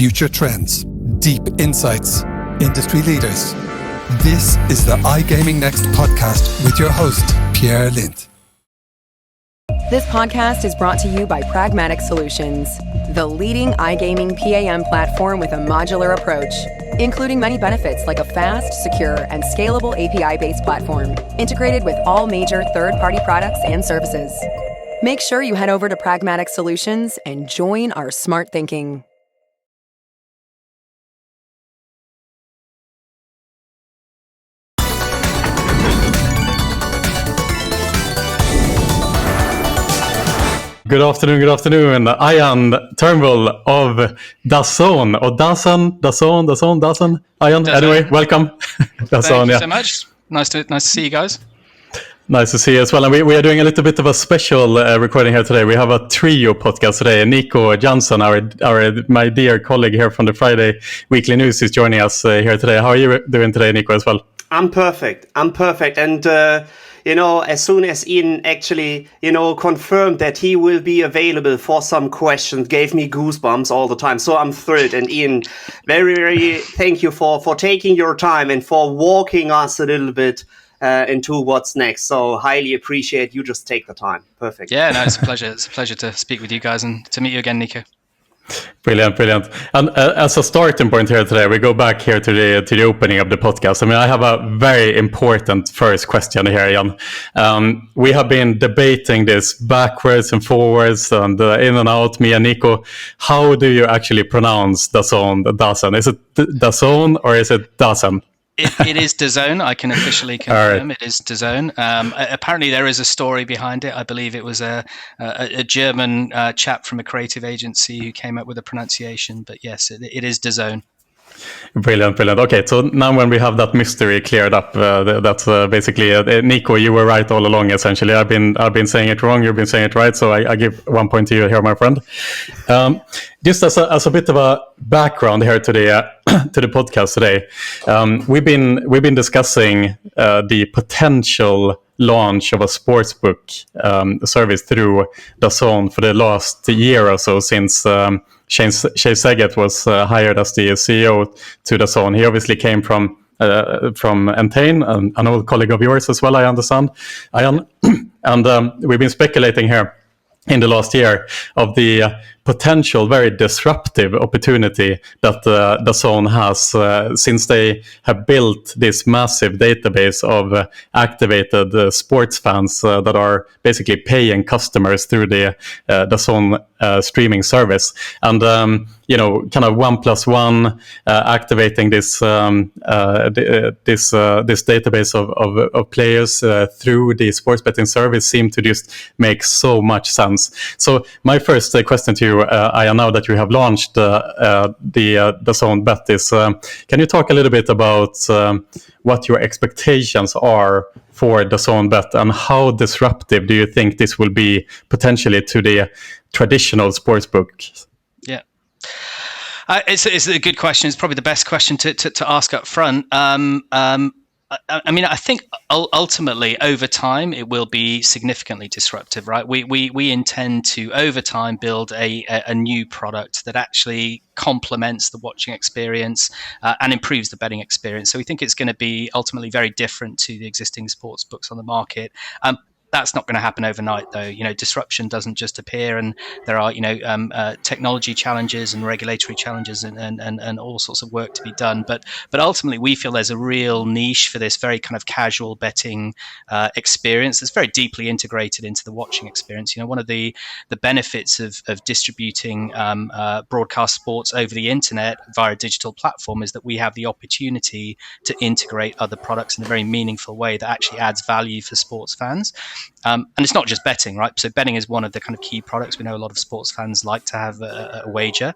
future trends, deep insights, industry leaders. This is the iGaming Next podcast with your host, Pierre Lindh. This podcast is brought to you by Pragmatic Solutions, the leading iGaming PAM platform with a modular approach, including many benefits like a fast, secure, and scalable API-based platform, integrated with all major third-party products and services. Make sure you head over to Pragmatic Solutions and join our smart thinking. Good afternoon. I am Turnbull of DAZN, or DAZN. Ian, anyway, welcome. Thank you so much. Nice to see you guys. Nice to see you as well. And we are doing a little bit of a special recording here today. We have a trio podcast today. Nico, Jansen, my dear colleague here from the Friday Weekly News, is joining us here today. How are you doing today, Nico, as well? I'm perfect. And as soon as Ian actually, confirmed that he will be available for some questions, gave me goosebumps all the time. So I'm thrilled. And Ian, very, very thank you for taking your time and for walking us a little bit into what's next. So highly appreciate you just take the time. Perfect. Yeah, no, it's a pleasure. It's a pleasure to speak with you guys and to meet you again, Nico. Brilliant. And as a starting point here today, we go back here to the opening of the podcast. I mean, I have a very important first question here, Jan. We have been debating this backwards and forwards and in and out, me and Nico. How do you actually pronounce DAZN? Is it DAZN or is it DAZN? It is DAZN. I can officially confirm right. It is DAZN. Apparently, there is a story behind it. I believe it was a German chap from a creative agency who came up with a pronunciation. But yes, it is DAZN. Brilliant. Okay, so now when we have that mystery cleared up, that's basically Nico, you were right all along. Essentially, I've been saying it wrong. You've been saying it right. So I give 1 point to you here, my friend. Just as a bit of a background here to the podcast today, we've been discussing the potential launch of a sportsbook service through DAZN for the last year or so, since Shay Saget was hired as the CEO to DAZN. He obviously came from Entain, an old colleague of yours as well, I understand, Ian. And we've been speculating here in the last year of the potential very disruptive opportunity that DAZN has since they have built this massive database of activated sports fans that are basically paying customers through the DAZN streaming service. And kind of 1+1 activating this database of players through the sports betting service seemed to just make so much sense. So my first question to you, Aya, now that you have launched the DAZN Bet, is can you talk a little bit about what your expectations are for DAZN Bet and how disruptive do you think this will be potentially to the traditional sportsbook? Yeah. It's a good question. It's probably the best question to ask up front. I mean, I think ultimately over time it will be significantly disruptive, right? We intend to over time build a new product that actually complements the watching experience and improves the betting experience. So we think it's going to be ultimately very different to the existing sports books on the market. That's not going to happen overnight, though. Disruption doesn't just appear, and there are, technology challenges and regulatory challenges and all sorts of work to be done. But ultimately, we feel there's a real niche for this very kind of casual betting experience that's very deeply integrated into the watching experience. One of the benefits of distributing broadcast sports over the internet via a digital platform is that we have the opportunity to integrate other products in a very meaningful way that actually adds value for sports fans. And it's not just betting, right? So betting is one of the kind of key products. We know a lot of sports fans like to have a wager.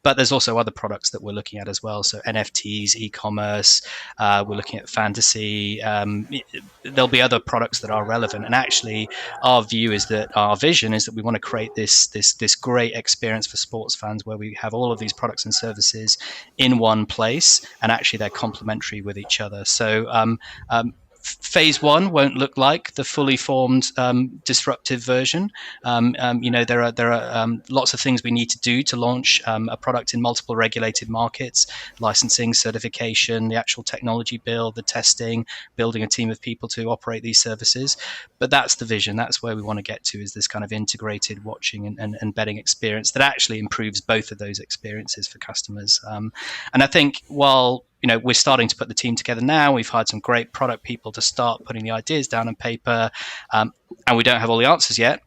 But there's also other products that we're looking at as well. So NFTs, e-commerce, we're looking at fantasy. There'll be other products that are relevant. And actually, our vision is that we want to create this great experience for sports fans where we have all of these products and services in one place, and actually they're complementary with each other. So phase 1 won't look like the fully formed disruptive version. There are lots of things we need to do to launch a product in multiple regulated markets: licensing, certification, the actual technology build, the testing, building a team of people to operate these services. But that's the vision. That's where we want to get to, is this kind of integrated watching and betting experience that actually improves both of those experiences for customers. And I think while we're starting to put the team together now, we've hired some great product people to start putting the ideas down on paper, and we don't have all the answers yet.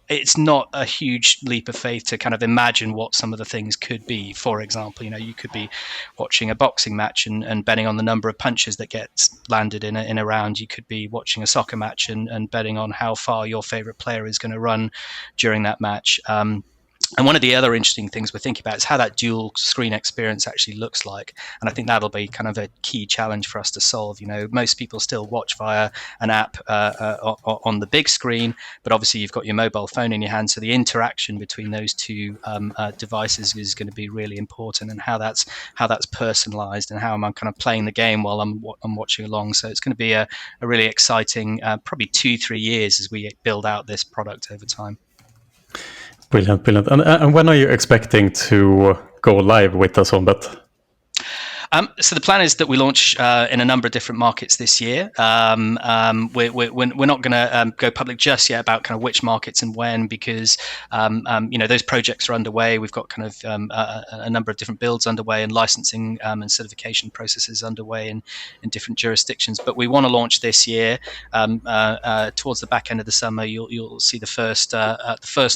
It's not a huge leap of faith to kind of imagine what some of the things could be. For example, you could be watching a boxing match and betting on the number of punches that gets landed in a round. You could be watching a soccer match and betting on how far your favorite player is going to run during that match. And one of the other interesting things we're thinking about is how that dual screen experience actually looks like. And I think that'll be kind of a key challenge for us to solve. Most people still watch via an app on the big screen, but obviously you've got your mobile phone in your hand. So the interaction between those two devices is going to be really important, and how that's personalized, and how I'm kind of playing the game while I'm watching along. So it's going to be a really exciting, probably 2-3 years as we build out this product over time. Brilliant. And when are you expecting to go live with DAZN Bet? So the plan is that we launch in a number of different markets this year. We're not going to go public just yet about kind of which markets and when, because those projects are underway. We've got kind of a number of different builds underway, and licensing and certification processes underway in different jurisdictions. But we want to launch this year. Towards the back end of the summer, you'll see the first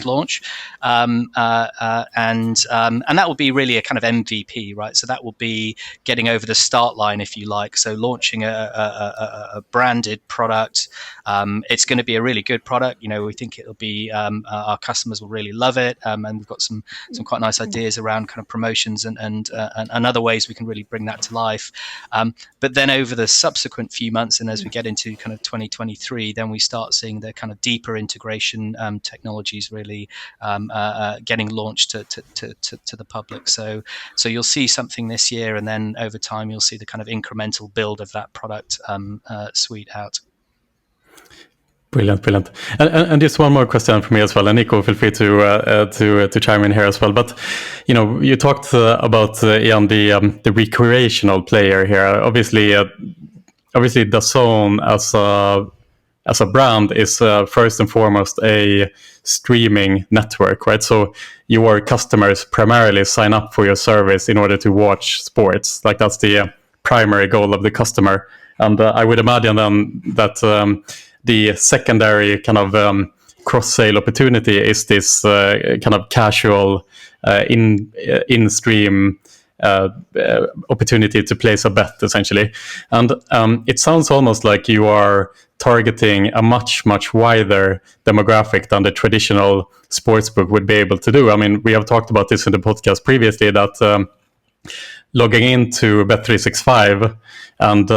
launch, and that will be really a kind of MVP, right? So that will be getting over the start line, if you like. So launching a branded product. It's going to be a really good product. We think it'll be, our customers will really love it. And we've got some quite nice ideas around kind of promotions and other ways we can really bring that to life. But then over the subsequent few months, and as we get into kind of 2023, then we start seeing the kind of deeper integration technologies really getting launched to the public. So you'll see something this year, and then over time you'll see the kind of incremental build of that product suite out. Brilliant. And just one more question for me as well. And Nico, feel free to chime in here as well. But you talked about Ian, the recreational player here. Obviously, DAZN as a brand is first and foremost a streaming network, right? So your customers primarily sign up for your service in order to watch sports. Like, that's the primary goal of the customer. And I would imagine then that the secondary kind of cross-sale opportunity is this kind of casual in-stream opportunity to place a bet, essentially. And it sounds almost like you are targeting a much wider demographic than the traditional sportsbook would be able to do. I mean, we have talked about this in the podcast previously, that logging into Bet365 and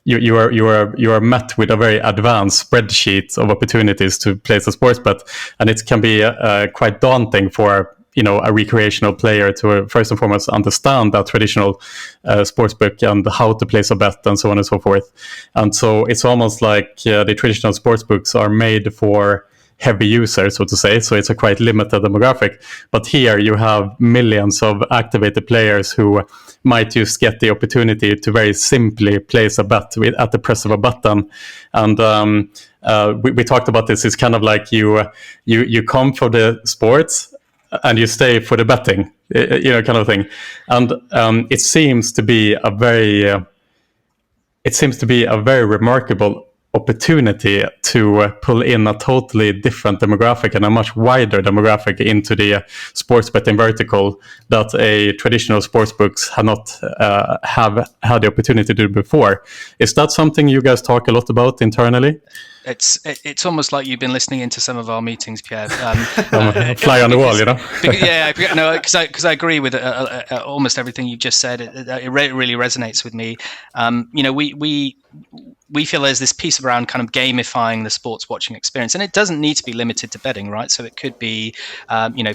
you are met with a very advanced spreadsheet of opportunities to place a sports bet, and it can be quite daunting for a recreational player to first and foremost understand that traditional sportsbook and how to place a bet and so on and so forth. And so it's almost like the traditional sportsbooks are made for heavy users, so to say. So it's a quite limited demographic. But here you have millions of activated players who might just get the opportunity to very simply place a bet at the press of a button. And we talked about this. It's kind of like you come for the sports and you stay for the betting, kind of thing. And it seems to be a very remarkable opportunity to pull in a totally different demographic and a much wider demographic into the sports betting vertical that a traditional sportsbooks have not have had the opportunity to do before. Is that something you guys talk a lot about internally? It's almost like you've been listening into some of our meetings, Pierre. Fly on the wall, because I agree with almost everything you just said. It really resonates with me. we feel there's this piece around kind of gamifying the sports watching experience, and it doesn't need to be limited to betting, right? So it could be,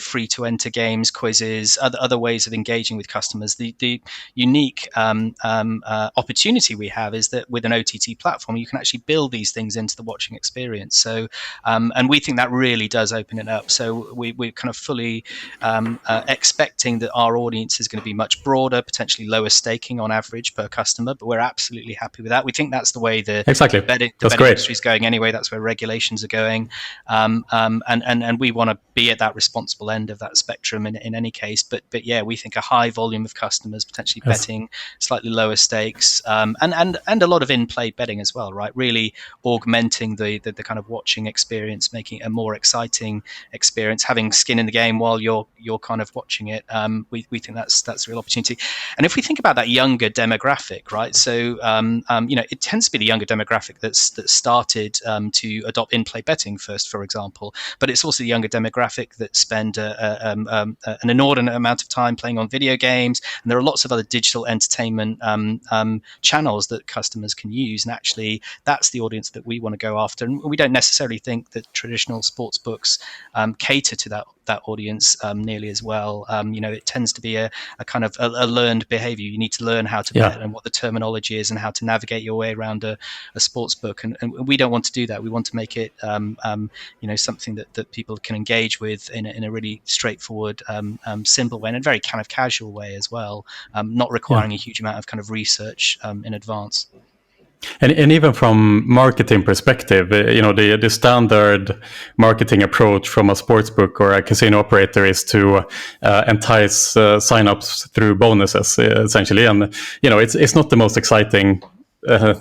free to enter games, quizzes, other ways of engaging with customers. The unique opportunity we have is that with an OTT platform, you can actually build these things into the watching experience. So, and we think that really does open it up. So we're kind of fully expecting that our audience is going to be much broader, potentially lower staking on average per customer, but we're absolutely happy with that. We think that's the way the betting industry is going anyway. That's where regulations are going, and we want to be at that responsible end of that spectrum in any case. But yeah, we think a high volume of customers potentially betting, slightly lower stakes, and a lot of in-play betting as well, right? Really augmenting the kind of watching experience, making it a more exciting experience, having skin in the game while you're kind of watching it. We think that's a real opportunity. And if we think about that younger demographic, right? So it tends to be the younger demographic that started to adopt in-play betting first, for example. But it's also the younger demographic that spend an inordinate amount of time playing on video games, and there are lots of other digital entertainment channels that customers can use. And actually, that's the audience that we want to go after. And we don't necessarily think that traditional sports books cater to that audience nearly as well. It tends to be a kind of a learned behavior. You need to learn how to bet and what the terminology is and how to navigate your way around a sports book. And we don't want to do that. We want to make it something that people can engage with in a really straightforward, simple way, and a very kind of casual way as well, not requiring a huge amount of kind of research in advance. And even from marketing perspective, the standard marketing approach from a sportsbook or a casino operator is to entice signups through bonuses, essentially. And it's not the most exciting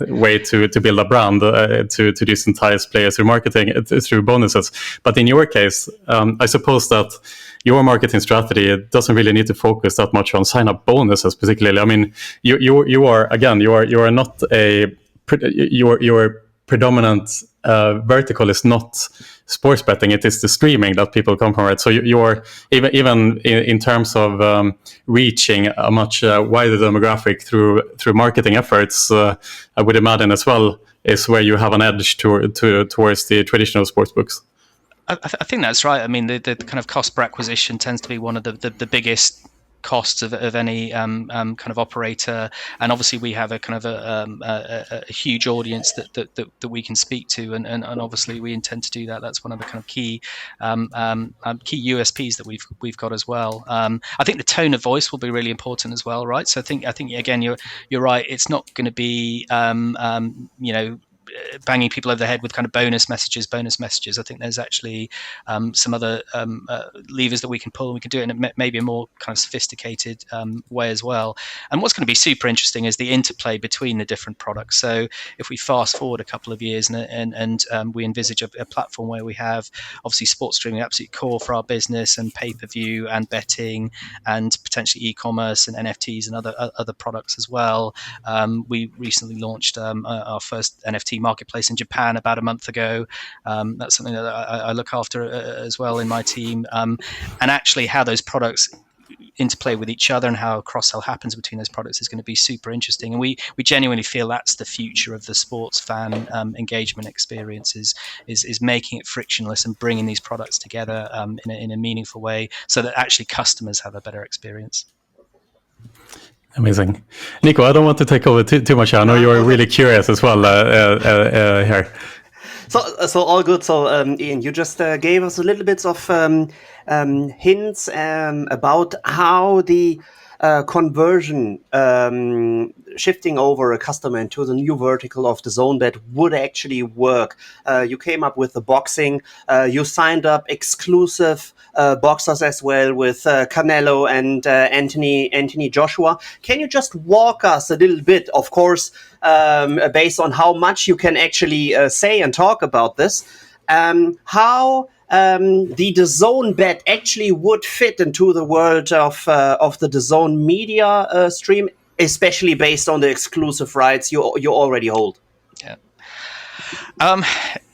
way to build a brand, to just entice players through marketing, through bonuses. But in your case, I suppose that your marketing strategy doesn't really need to focus that much on sign-up bonuses, particularly. I mean, you are not your predominant vertical is not sports betting. It is the streaming that people come from, right? So you're even in terms of reaching a much wider demographic through marketing efforts, I would imagine as well, is where you have an edge towards the traditional sports books. I think that's right. I mean, the kind of cost per acquisition tends to be one of the biggest costs of any kind of operator, and obviously we have a kind of a huge audience that we can speak to, and obviously we intend to do that. That's one of the kind of key USPs that we've got as well. I think the tone of voice will be really important as well, right? So I think again you're right. It's not going to be banging people over the head with kind of bonus messages. I think there's actually some other levers that we can pull, and we can do it in maybe a more kind of sophisticated way as well. And what's going to be super interesting is the interplay between the different products. So if we fast forward a couple of years and we envisage a platform where we have obviously sports streaming absolutely core for our business, and pay-per-view and betting and potentially e-commerce and NFTs and other products as well. We recently launched our first NFT marketplace in Japan about a month ago. That's something that I look after as well in my team, and actually how those products interplay with each other and how cross-sell happens between those products is going to be super interesting. And we genuinely feel that's the future of the sports fan engagement experience, is making it frictionless and bringing these products together in a meaningful way so that actually customers have a better experience. Amazing. Nico, I don't want to take over too much. I know you're really curious as well here. So all good. So Ian, you just gave us a little bit of hints about how the conversion, shifting over a customer into the new vertical of the DAZN Bet would actually work. You came up with the boxing. You signed up exclusive boxers as well with Canelo and Anthony Joshua. Can you just walk us a little bit, of course, based on how much you can actually say and talk about this, how the DAZN Bet actually would fit into the world of the DAZN media stream, especially based on the exclusive rights you already hold? Yeah.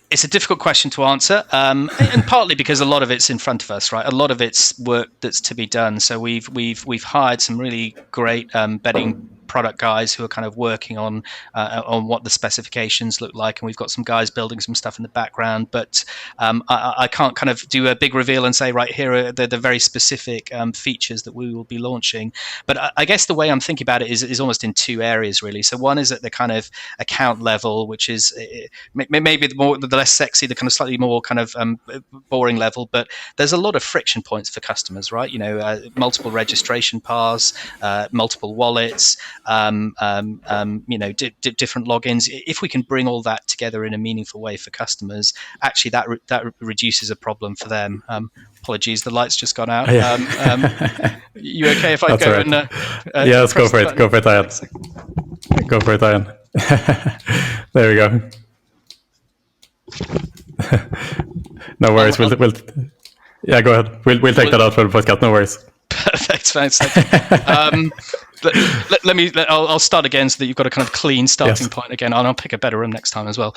It's a difficult question to answer, and partly because a lot of it's in front of us, right? A lot of it's work that's to be done. So we've hired some really great betting product guys who are kind of working on what the specifications look like, and we've got some guys building some stuff in the background. But I can't kind of do a big reveal and say, right, here are the very specific features that we will be launching. But I guess the way I'm thinking about it is almost in two areas, really. So one is at the kind of account level, which is maybe the less sexy, the kind of slightly more kind of boring level. But there's a lot of friction points for customers, right? Multiple registration paths, multiple wallets, different logins. If we can bring all that together in a meaningful way for customers, actually that reduces a problem for them. Apologies, the light's just gone out. You okay if I go right. And let's go for it. Go for it, Ian. Go for it, Ian. There we go. No worries. We'll yeah, go ahead. We'll take that out for the podcast. No worries. Perfect. Thanks. I'll start again so that you've got a kind of clean starting point again, and I'll pick a better room next time as well.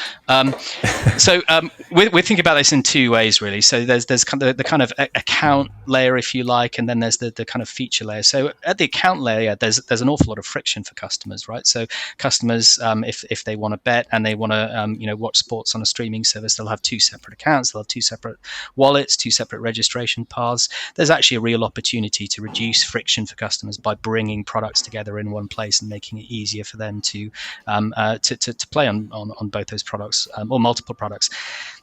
So we're thinking about this in two ways, really. So there's kind of the kind of account layer, if you like, and then there's the kind of feature layer. So at the account layer, there's an awful lot of friction for customers, right? So customers, if they want to bet and they want to watch sports on a streaming service, they'll have two separate accounts, they'll have two separate wallets, two separate registration paths. There's actually a real opportunity to reduce friction for customers by bringing products together in one place and making it easier for them to play on both those products or multiple products.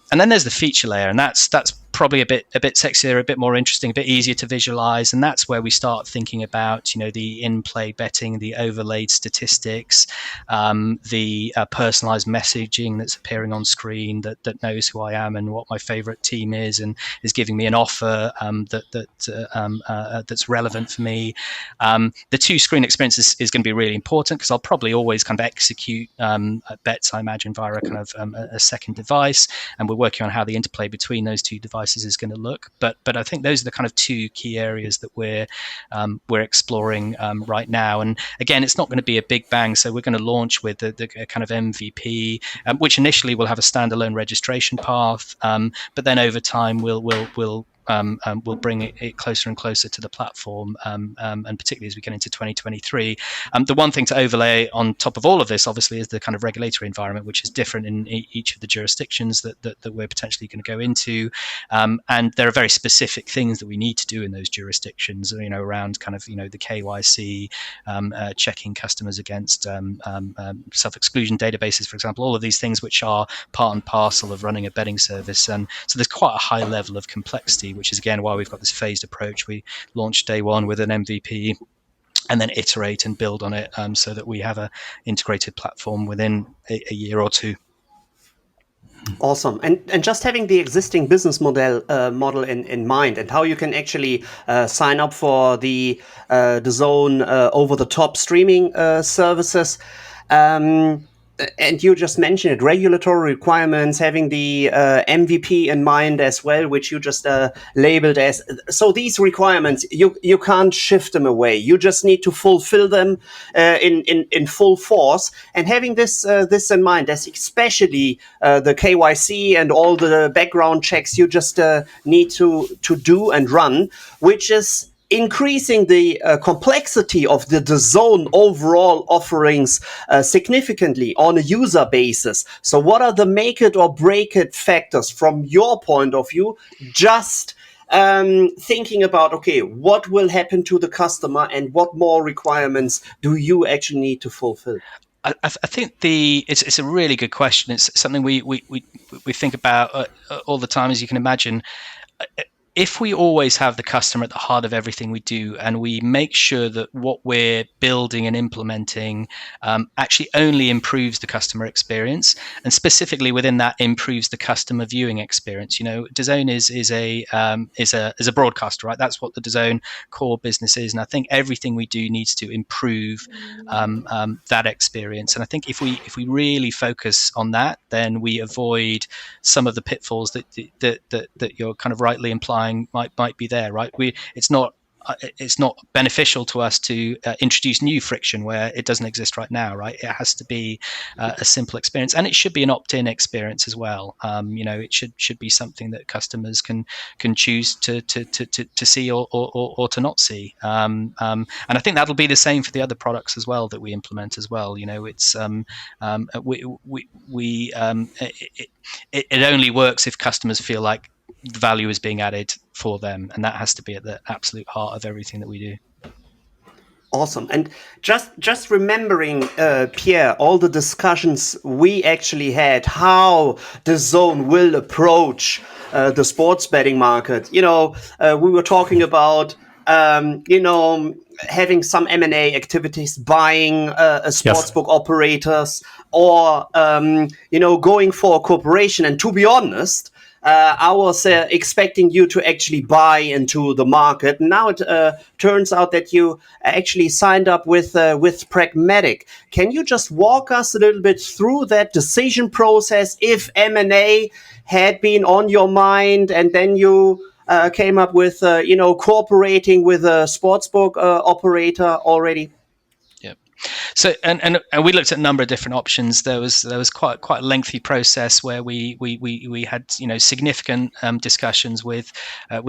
And then there's the feature layer, and that's probably a bit sexier, a bit more interesting, a bit easier to visualize, and that's where we start thinking about the in-play betting, the overlaid statistics, the personalized messaging that's appearing on screen that knows who I am and what my favorite team is, and is giving me an offer that's relevant for me. The two-screen experience is going to be really important because I'll probably always kind of execute bets, I imagine, via a kind of a second device, and we're working on how the interplay between those two devices is going to look. But I think those are the kind of two key areas that we're exploring right now. And again, it's not going to be a big bang. So we're going to launch with the kind of MVP, which initially will have a standalone registration path, but then over time we'll bring it closer and closer to the platform, and particularly as we get into 2023. The one thing to overlay on top of all of this, obviously, is the kind of regulatory environment, which is different in each of the jurisdictions that we're potentially going to go into. And there are very specific things that we need to do in those jurisdictions, around kind of, the KYC, checking customers against self-exclusion databases, for example, all of these things which are part and parcel of running a betting service. And so there's quite a high level of complexity, which is again why we've got this phased approach. We launched day one with an MVP and then iterate and build on it, so that we have an integrated platform within a year or two. Awesome. And just having the existing business model in mind, and how you can actually sign up for the DAZN over-the-top streaming services. And you just mentioned it, regulatory requirements, having the MVP in mind as well, which you just labeled as. So these requirements, you can't shift them away. You just need to fulfill them in full force. And having this in mind, that's especially the KYC and all the background checks you just need to do and run, which is increasing the complexity of the DAZN overall offerings significantly on a user basis. So what are the make it or break it factors from your point of view? Just thinking about, okay, what will happen to the customer and what more requirements do you actually need to fulfill? I think it's a really good question. It's something we think about all the time, as you can imagine. If we always have the customer at the heart of everything we do, and we make sure that what we're building and implementing actually only improves the customer experience, and specifically within that improves the customer viewing experience. DAZN is a broadcaster, right? That's what the DAZN core business is, and I think everything we do needs to improve that experience. And I think if we really focus on that, then we avoid some of the pitfalls that you're kind of rightly implying might be there, right? It's not it's not beneficial to us to introduce new friction where it doesn't exist right now, right? It has to be a simple experience, and it should be an opt-in experience as well. It should be something that customers can choose to see or to not see. And I think that'll be the same for the other products as well that we implement as well. It's it only works if customers feel like the value is being added for them, and that has to be at the absolute heart of everything that we do. Awesome. And just remembering, Pierre, all the discussions we actually had, how DAZN will approach the sports betting market. We were talking about, having some M&A activities, buying sportsbook operators, or, going for a corporation. And to be honest, I was expecting you to actually buy into the market. Now it turns out that you actually signed up with Pragmatic. Can you just walk us a little bit through that decision process, if M&A had been on your mind and then you came up with, cooperating with a sportsbook operator already? So and we looked at a number of different options. There was quite a lengthy process where we had significant discussions with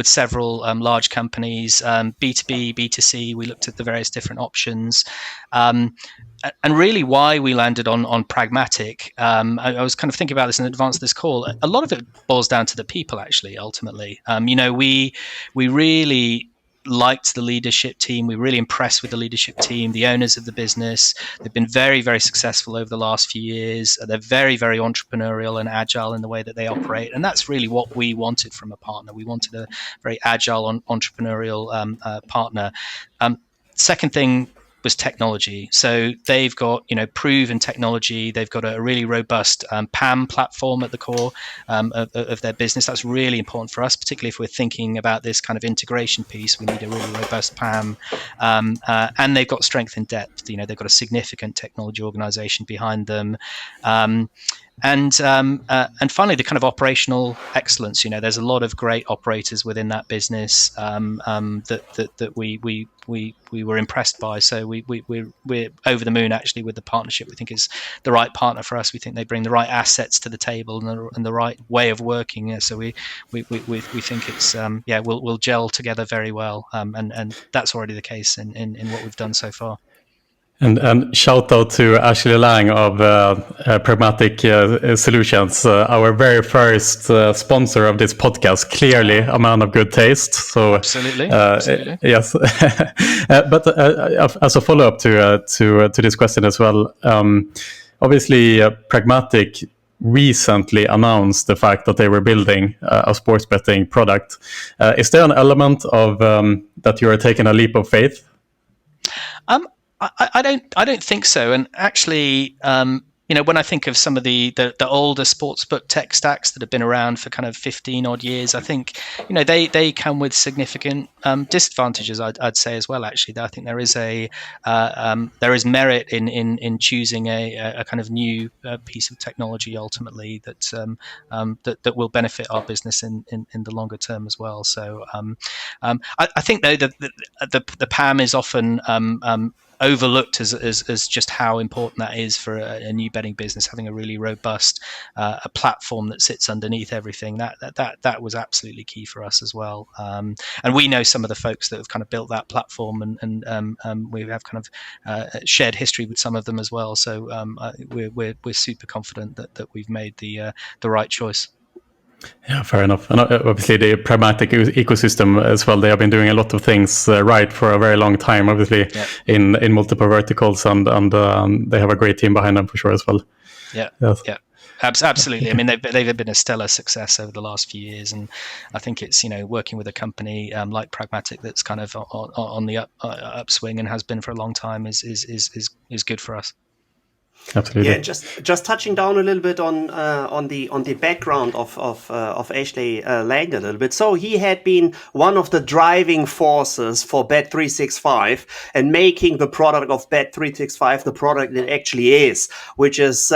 several large companies, B2B, B2C. We looked at the various different options. And really why we landed on Pragmatic, I was kind of thinking about this in advance of this call. A lot of it boils down to the people, actually, ultimately. We really liked the leadership team. We were really impressed with the leadership team, the owners of the business. They've been very, very successful over the last few years. They're very, very entrepreneurial and agile in the way that they operate. And that's really what we wanted from a partner. We wanted a very agile, entrepreneurial partner. Second thing was technology. So they've got, proven technology. They've got a really robust PAM platform at the core of their business. That's really important for us, particularly if we're thinking about this kind of integration piece. We need a really robust PAM. And they've got strength in depth. They've got a significant technology organization behind them. And finally, the kind of operational excellence. There's a lot of great operators within that business that we were impressed by. So we're over the moon actually with the partnership. We think is the right partner for us. We think they bring the right assets to the table and the right way of working. So we think it's we'll gel together very well. And that's already the case in what we've done so far. And shout out to Ashley Lang of Pragmatic Solutions, our very first sponsor of this podcast. Clearly a man of good taste. So absolutely. Yes. But as a follow up to this question as well, obviously Pragmatic recently announced the fact that they were building a sports betting product. Is there an element of that you are taking a leap of faith? I don't think so. And actually, when I think of some of the older sportsbook tech stacks that have been around for kind of 15 odd years, I think, they come with significant disadvantages, I'd say as well, actually. I think there is merit in choosing a kind of new piece of technology ultimately that will benefit our business in the longer term as well. So I think though the PAM is often overlooked as just how important that is for a new betting business, having a really robust a platform that sits underneath everything. That was absolutely key for us as well. And we know some of the folks that have kind of built that platform, and we have kind of shared history with some of them as well. So we're super confident that we've made the right choice. Yeah, fair enough. And obviously the Pragmatic ecosystem as well, they have been doing a lot of things right for a very long time, obviously, in multiple verticals, and they have a great team behind them for sure as well. Yeah, yes. Yeah. Absolutely. I mean, they've been a stellar success over the last few years, and I think it's working with a company like Pragmatic that's kind of on the upswing and has been for a long time is good for us. Absolutely. Yeah, just touching down a little bit on the background of Ashley Lang a little bit. So he had been one of the driving forces for Bet365 and making the product of Bet365 the product it actually is, which is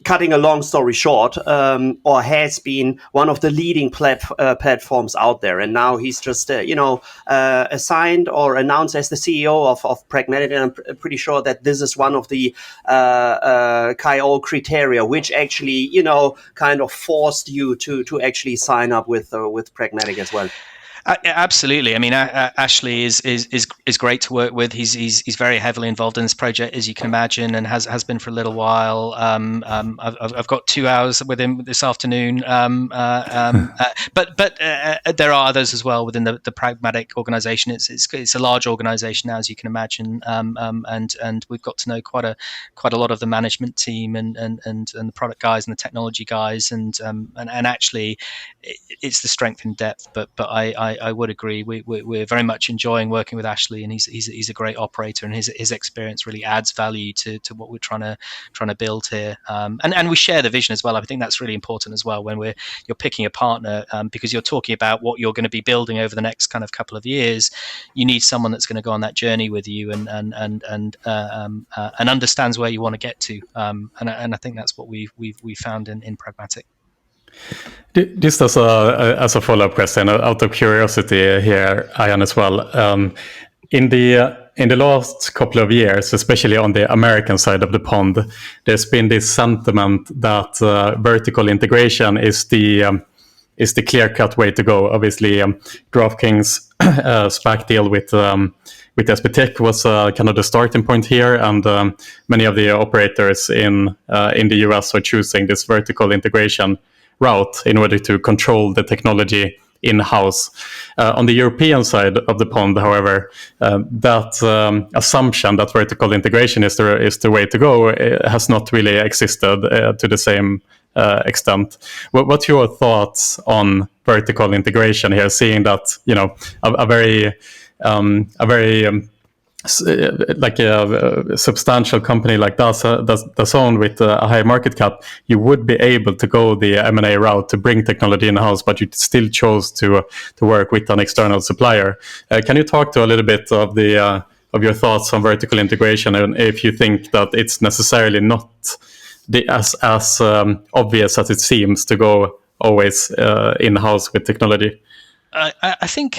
cutting a long story short, or has been one of the leading platforms out there. And now he's just, assigned or announced as the CEO of Pragmatic. And I'm pretty sure that this is one of the KO criteria, which actually, kind of forced you to actually sign up with Pragmatic as well. Absolutely. I mean, Ashley is great to work with. He's very heavily involved in this project, as you can imagine, and has been for a little while. I've got 2 hours with him this afternoon. But there are others as well within the Pragmatic organization. It's a large organization now, as you can imagine, and we've got to know quite a lot of the management team and the product guys and the technology guys, and actually, it's the strength in depth. But I would agree. We're very much enjoying working with Ashley, and he's a great operator, and his experience really adds value to what we're trying to build here. And we share the vision as well. I think that's really important as well when you're picking a partner, because you're talking about what you're going to be building over the next kind of couple of years. You need someone that's going to go on that journey with you and understands where you want to get to. And I think that's what we found in Pragmatic. Just as a follow-up question, out of curiosity here, Ian, as well. In the last couple of years, especially on the American side of the pond, there's been this sentiment that vertical integration is the clear-cut way to go. Obviously, DraftKings SPAC deal with SBTech was kind of the starting point here, and many of the operators in the US are choosing this vertical integration route in order to control the technology in-house. On the European side of the pond, however, that assumption that vertical integration is the way to go has not really existed to the same extent. What's your thoughts on vertical integration here, seeing that a very like a substantial company like DAZN with a high market cap, you would be able to go the M&A route to bring technology in-house, but you still chose to work with an external supplier. Can you talk to a little bit of your thoughts on vertical integration, and if you think that it's necessarily not as obvious as it seems to go always in-house with technology? I think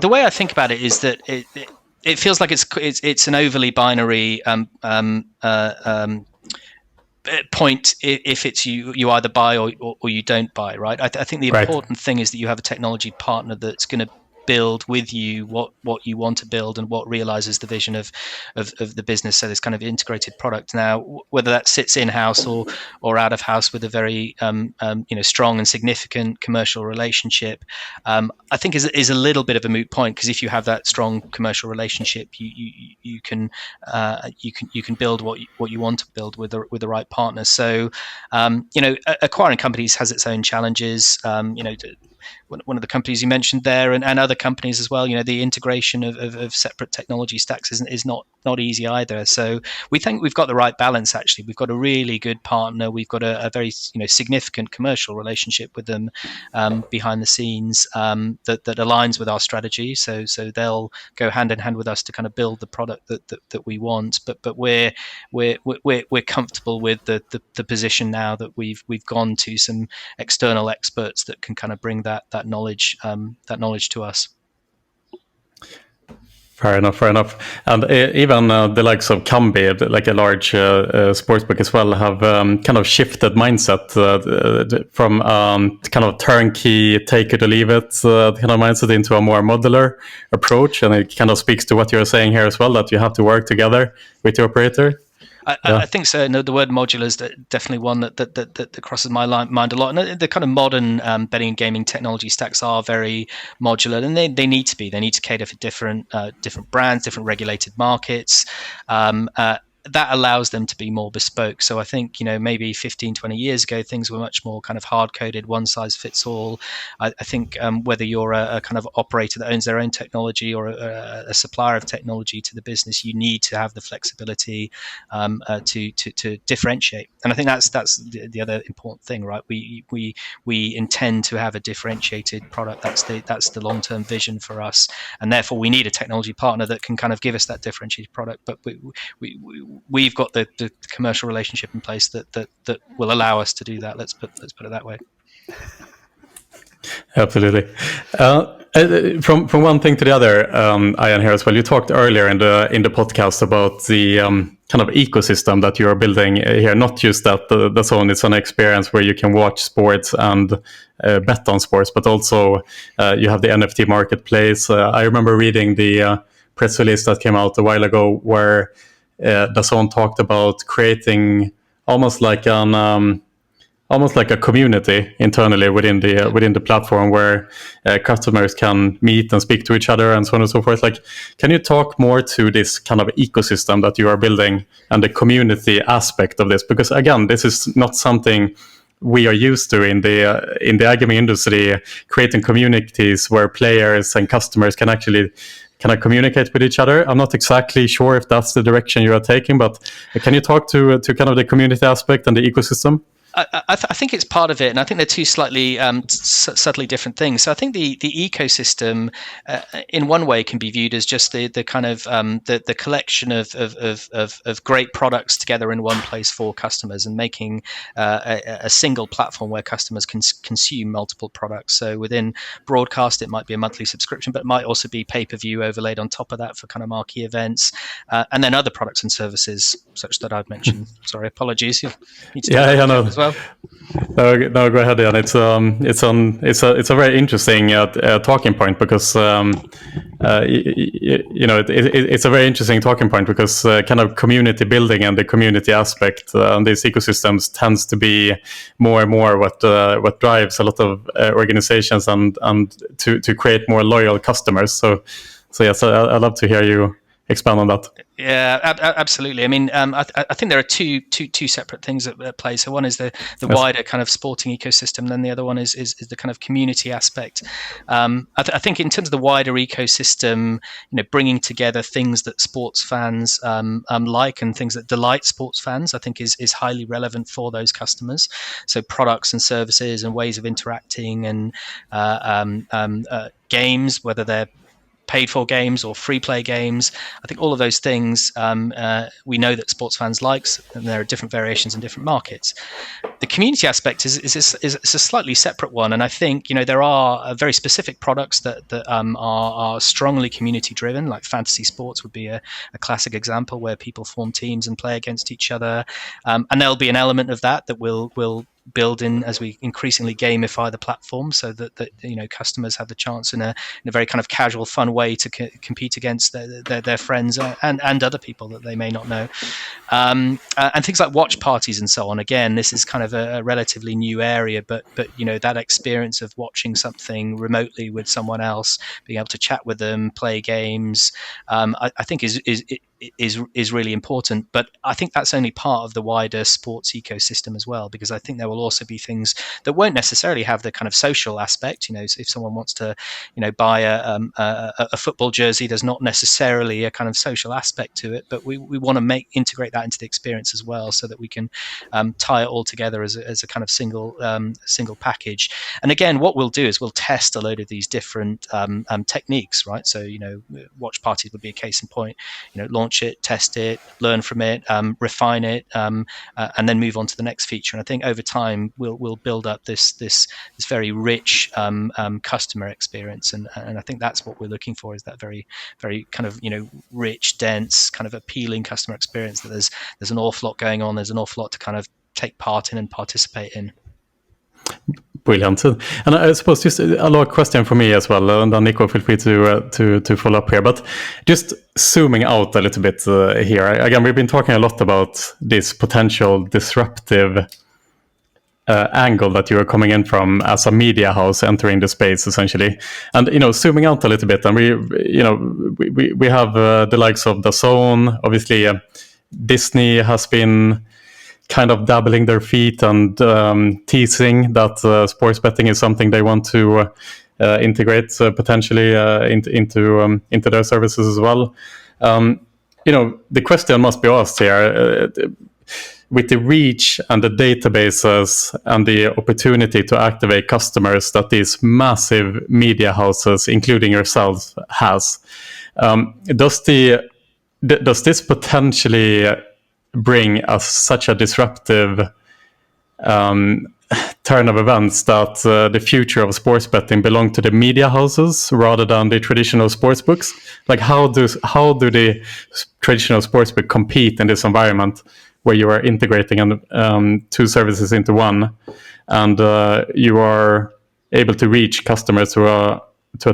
the way I think about it is that it feels like it's an overly binary point. If it's you either buy or you don't buy, right? I think the important thing is that you have a technology partner that's going to build with you what you want to build and what realizes the vision of the business. So this kind of integrated product. Now, whether that sits in-house or out of house with a very strong and significant commercial relationship, I think is a little bit of a moot point, because if you have that strong commercial relationship, you can build what you want to build with the right partner. So acquiring companies has its own challenges. One of the companies you mentioned there, and other companies as well, the integration of separate technology stacks is not easy either. So we think we've got the right balance. Actually, we've got a really good partner. We've got a very significant commercial relationship with them behind the scenes that aligns with our strategy. So they'll go hand in hand with us to kind of build the product that we want. But we're comfortable with the position now that we've gone to some external experts that can kind of bring that knowledge to us. Fair enough. And even the likes of Kambi, like a large sportsbook as well, have kind of shifted mindset from kind of turnkey, take it or leave it kind of mindset into a more modular approach. And it kind of speaks to what you're saying here as well, that you have to work together with your operator. I think so. No, the word modular is definitely one that crosses my mind a lot. And the kind of modern betting and gaming technology stacks are very modular, and they need to be. They need to cater for different brands, different regulated markets. That allows them to be more bespoke. So I think, maybe 15, 20 years ago, things were much more kind of hard-coded, one size fits all. I think whether you're a kind of operator that owns their own technology or a supplier of technology to the business, you need to have the flexibility to differentiate. And I think that's the other important thing, right? We intend to have a differentiated product. That's the long-term vision for us, and therefore we need a technology partner that can kind of give us that differentiated product. But we've got the commercial relationship in place that will allow us to do that. Let's put it that way. Absolutely. From one thing to the other, Ian, here as well. You talked earlier in the podcast about the kind of ecosystem that you are building here. Not just that the DAZN is an experience where you can watch sports and bet on sports, but also you have the NFT marketplace. I remember reading the press release that came out a while ago where DAZN talked about creating almost like a community internally within the platform where customers can meet and speak to each other and so on and so forth. Like, can you talk more to this kind of ecosystem that you are building and the community aspect of this? Because again, this is not something we are used to in the iGaming industry, creating communities where players and customers can actually kind of communicate with each other. I'm not exactly sure if that's the direction you are taking, but can you talk to kind of the community aspect and the ecosystem? I think it's part of it, and I think they're two slightly subtly different things. So I think the ecosystem, in one way, can be viewed as just the kind of the collection of great products together in one place for customers, and making a single platform where customers can consume multiple products. So within broadcast, it might be a monthly subscription, but it might also be pay-per-view overlaid on top of that for kind of marquee events, and then other products and services such that I've mentioned. Sorry, apologies. You need to no. As well. No, go ahead, Jan. It's a very interesting talking point because it's a very interesting talking point because kind of community building and the community aspect and these ecosystems tends to be more and more what drives a lot of organizations and to create more loyal customers. So yes, I'd love to hear you expand on that. Yeah, absolutely. I mean, I think there are two separate things at play. So one is the wider kind of sporting ecosystem, and then the other one is the kind of community aspect. I think in terms of the wider ecosystem, bringing together things that sports fans like and things that delight sports fans, I think is highly relevant for those customers. So products and services and ways of interacting and games, whether they're paid for games or free play games. I think all of those things we know that sports fans likes, and there are different variations in different markets. The community aspect is a slightly separate one, and I think there are very specific products that are strongly community driven, like fantasy sports would be a classic example where people form teams and play against each other, and there'll be an element of that will build in as we increasingly gamify the platform, so that customers have the chance in a very kind of casual, fun way to compete against their friends and other people that they may not know, and things like watch parties and so on. Again, this is kind of a relatively new area, but that experience of watching something remotely with someone else, being able to chat with them, play games, I think is really important. But I think that's only part of the wider sports ecosystem as well, because I think there will also be things that won't necessarily have the kind of social aspect. If someone wants to buy a football jersey, there's not necessarily a kind of social aspect to it, but we want to integrate that into the experience as well, so that we can tie it all together as a kind of single package. And again, what we'll do is we'll test a load of these different techniques, right? So watch parties would be a case in point. Launch it, test it, learn from it, refine it, and then move on to the next feature. And I think over time we'll build up this very rich customer experience, and I think that's what we're looking for, is that very, very kind of rich, dense, kind of appealing customer experience. That there's an awful lot going on. There's an awful lot to kind of take part in and participate in. Brilliant. And I suppose just a lot of question for me as well, and then Nico, feel free to follow up here. But just zooming out a little bit here, again, we've been talking a lot about this potential disruptive angle that you are coming in from as a media house entering the space, essentially. And zooming out a little bit, and we have the likes of DAZN, obviously. Disney has been kind of dabbling their feet and teasing that sports betting is something they want to integrate potentially into their services as well. The question must be asked here, with the reach and the databases and the opportunity to activate customers that these massive media houses, including yourself, has, does this potentially bring us such a disruptive turn of events that the future of sports betting belong to the media houses rather than the traditional sports books? Like, how do the traditional sports book compete in this environment where you are integrating two services into one, and you are able to reach customers to a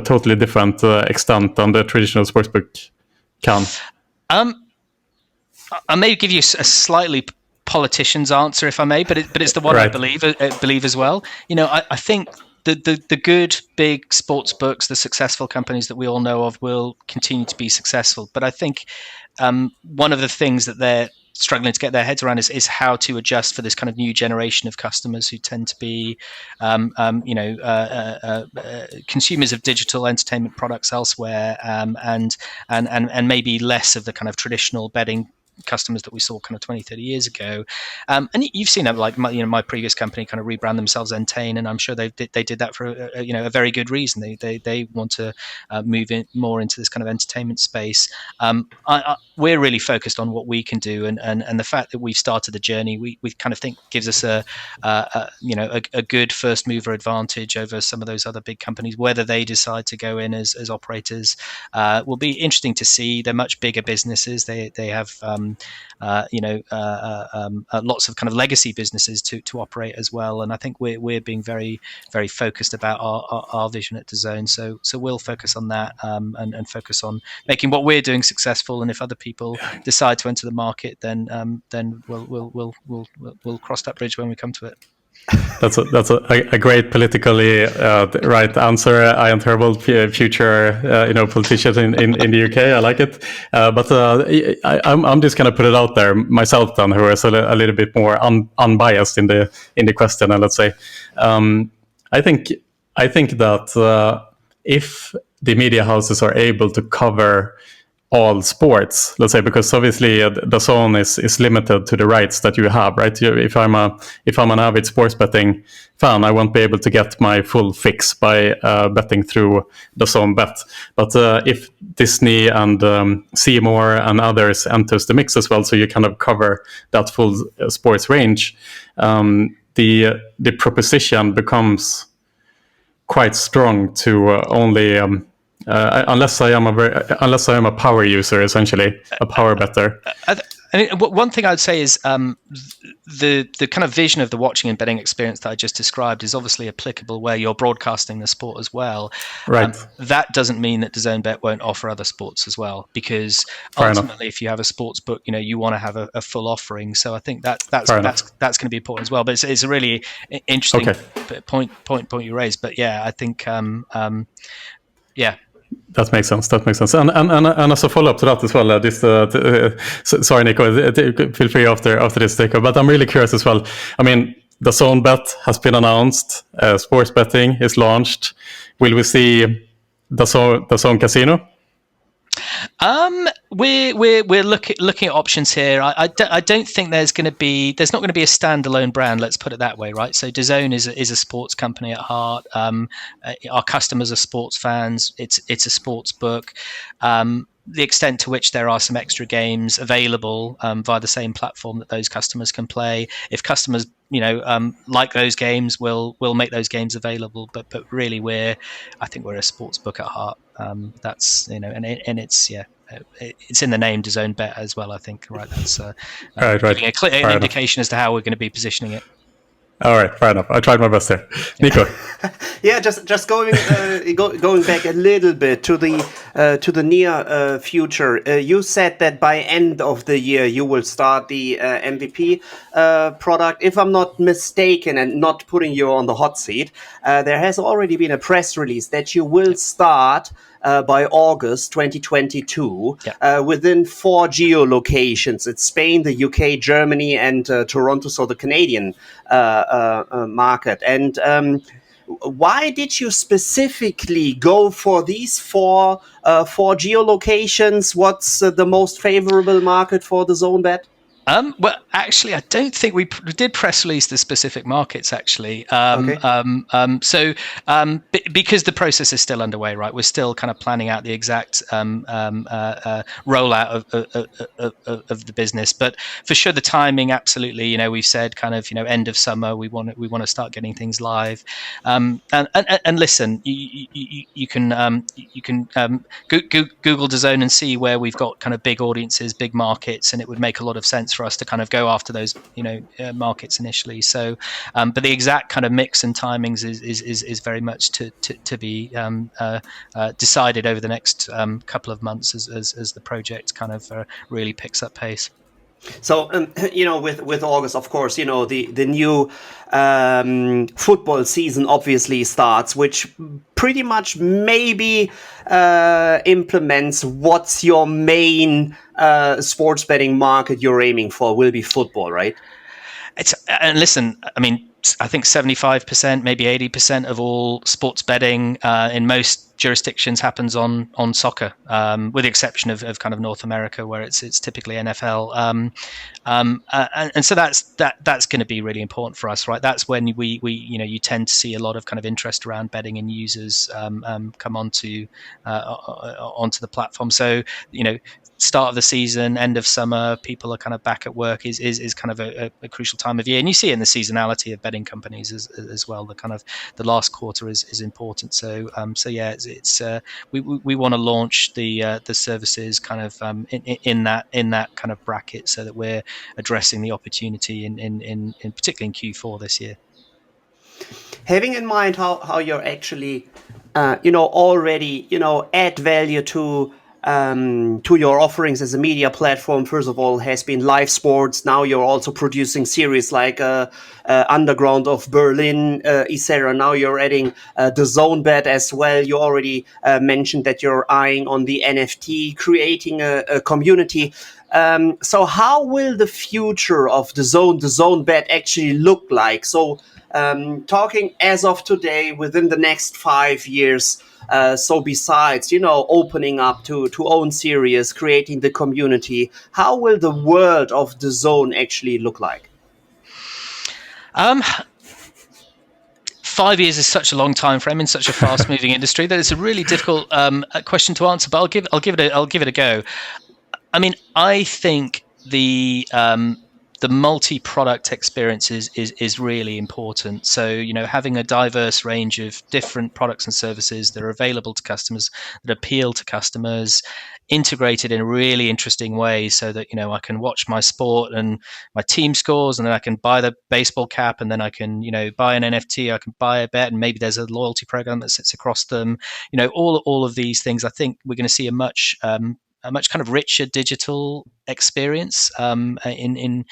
totally different extent than the traditional sportsbook can? I may give you a slightly politician's answer, if I may, but it's the one Right. I believe as well. I think the good big sports books, the successful companies that we all know of, will continue to be successful. But I think one of the things that they're struggling to get their heads around is how to adjust for this kind of new generation of customers who tend to be consumers of digital entertainment products elsewhere, and maybe less of the kind of traditional betting customers that we saw kind of 20, 30 years ago. And you've seen that, like my previous company kind of rebrand themselves Entain, and I'm sure they did that for a very good reason. They want to move in more into this kind of entertainment space. We're really focused on what we can do, and the fact that we've started the journey, we kind of think gives us a good first mover advantage over some of those other big companies. Whether they decide to go in as operators will be interesting to see. They're much bigger businesses. They have lots of kind of legacy businesses to operate as well. And I think we're being very, very focused about our vision at DAZN. So we'll focus on that and focus on making what we're doing successful. And if other people decide to enter the market, then we'll cross that bridge when we come to it. That's a great politically right answer. I am terrible future politician in the UK. I like it, but I'm just gonna put it out there myself, then, who is a little bit more unbiased in the question. And let's say, I think that if the media houses are able to cover all sports, let's say, because obviously the zone is limited to the rights that you have, right? If I'm an avid sports betting fan, I won't be able to get my full fix by betting through DAZN Bet. But if Disney and Seymour and others enters the mix as well, so you kind of cover that full sports range, the proposition becomes quite strong to only. Unless I am a power user, essentially a power better. I mean, one thing I'd say is the kind of vision of the watching and betting experience that I just described is obviously applicable where you're broadcasting the sport as well. Right. That doesn't mean that DAZN Bet won't offer other sports as well, because ultimately, if you have a sports book, you want to have a full offering. So I think that's going to be important as well. But it's a really interesting point you raised. But yeah, I think yeah. That makes sense. And as a follow-up to that as well, sorry, Nico, feel free after this, Nico, but I'm really curious as well. I mean, the DAZN Bet has been announced. Sports betting is launched. Will we see the DAZN Casino? We're looking at options here. I don't think there's not going to be a standalone brand. Let's put it that way, right? So DAZN is a sports company at heart. Our customers are sports fans. It's a sports book. The extent to which there are some extra games available via the same platform that those customers can play. If customers, like those games, we'll make those games available. But really, I think we're a sports book at heart. That's and it's it's in the name DAZN Bet as well. I think that's giving a clear indication as to how we're going to be positioning it. All right, fair enough. I tried my best there, Nico. Yeah, just going back a little bit to the near future. You said that by end of the year you will start the MVP product. If I'm not mistaken, and not putting you on the hot seat, there has already been a press release that you will start by August 2022 within 4 geolocations. It's Spain, the UK, Germany, and Toronto, so the Canadian market. And why did you specifically go for these four geolocations? What's the most favorable market for the DAZN Bet? Well, actually, I don't think we did press release the specific markets. Actually, Okay. Because the process is still underway, right? We're still kind of planning out the exact rollout of the business. But for sure, the timing, absolutely. You know, we've said kind of end of summer. We want to start getting things live. And listen, you can Google DAZN and see where we've got kind of big audiences, big markets, and it would make a lot of sense for us to kind of go after those markets initially. So but the exact kind of mix and timings is very much to be decided over the next couple of months as the project kind of really picks up pace. So, with August, of course, the new football season obviously starts, which pretty much maybe implements what's your main sports betting market you're aiming for will be football, right? And listen, I mean, I think 75%, maybe 80% of all sports betting in most jurisdictions happens on soccer, with the exception of kind of North America, where it's typically NFL. And so that's going to be really important for us, right? That's when we you tend to see a lot of kind of interest around betting and users come onto the platform. So start of the season, end of summer, people are kind of back at work is kind of a crucial time of year, and you see it in the seasonality of betting companies as well. The last quarter is important. So yeah, we want to launch the services kind of in that kind of bracket, so that we're addressing the opportunity in particularly in Q4 this year. Having in mind how you're actually already add value to your offerings as a media platform, first of all, has been live sports. Now you're also producing series like Underground of Berlin, etc. Now you're adding DAZN Bet as well. You already mentioned that you're eyeing on the NFT, creating a community. So how will the future of DAZN Bet actually look like? So talking as of today, within the next 5 years, so besides, opening up to own series, creating the community, how will the world of DAZN actually look like? 5 years is such a long time frame in such a fast-moving industry that it's a really difficult question to answer. But I'll give it a go. I mean, I think the multi-product experience is really important. So, having a diverse range of different products and services that are available to customers, that appeal to customers, integrated in a really interesting way, so that, I can watch my sport and my team scores, and then I can buy the baseball cap, and then I can, buy an NFT, I can buy a bet, and maybe there's a loyalty program that sits across them. All of these things, I think we're going to see a much kind of richer digital experience in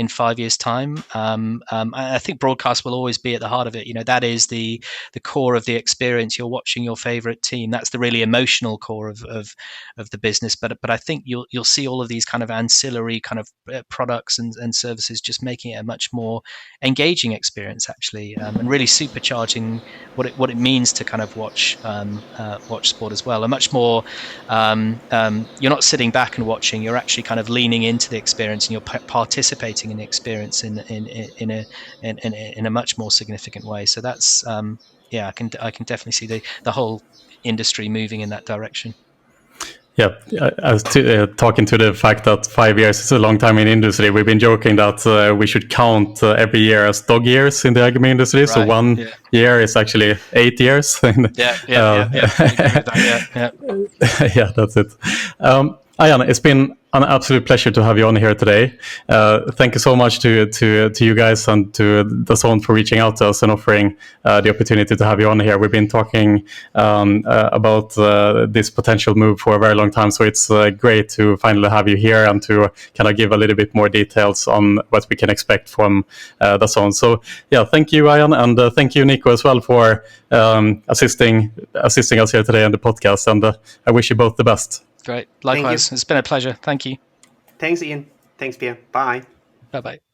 5 years' time. I think broadcast will always be at the heart of it. That is the core of the experience. You're watching your favorite team. That's the really emotional core of the business. But I think you'll see all of these kind of ancillary kind of products and services just making it a much more engaging experience, actually, and really supercharging what it means to kind of watch sport as well. A much more you're not sitting back and watching. You're actually kind of leaning into the experience, and you're participating in the experience in a much more significant way. So that's I can definitely see the whole industry moving in that direction. Yeah, I was talking to the fact that 5 years is a long time in industry. We've been joking that we should count every year as dog years in the iGaming industry. Right. So one year is actually 8 years. Yeah, that's it. Ayan, it's been an absolute pleasure to have you on here today. Thank you so much to you guys and to DAZN for reaching out to us and offering the opportunity to have you on here. We've been talking about this potential move for a very long time, so it's great to finally have you here and to kind of give a little bit more details on what we can expect from DAZN. So yeah, thank you, Ayan, and thank you, Nico, as well, for assisting us here today on the podcast, and I wish you both the best. Great. Likewise. It's been a pleasure. Thank you. Thanks, Ian. Thanks, Pierre. Bye. Bye-bye.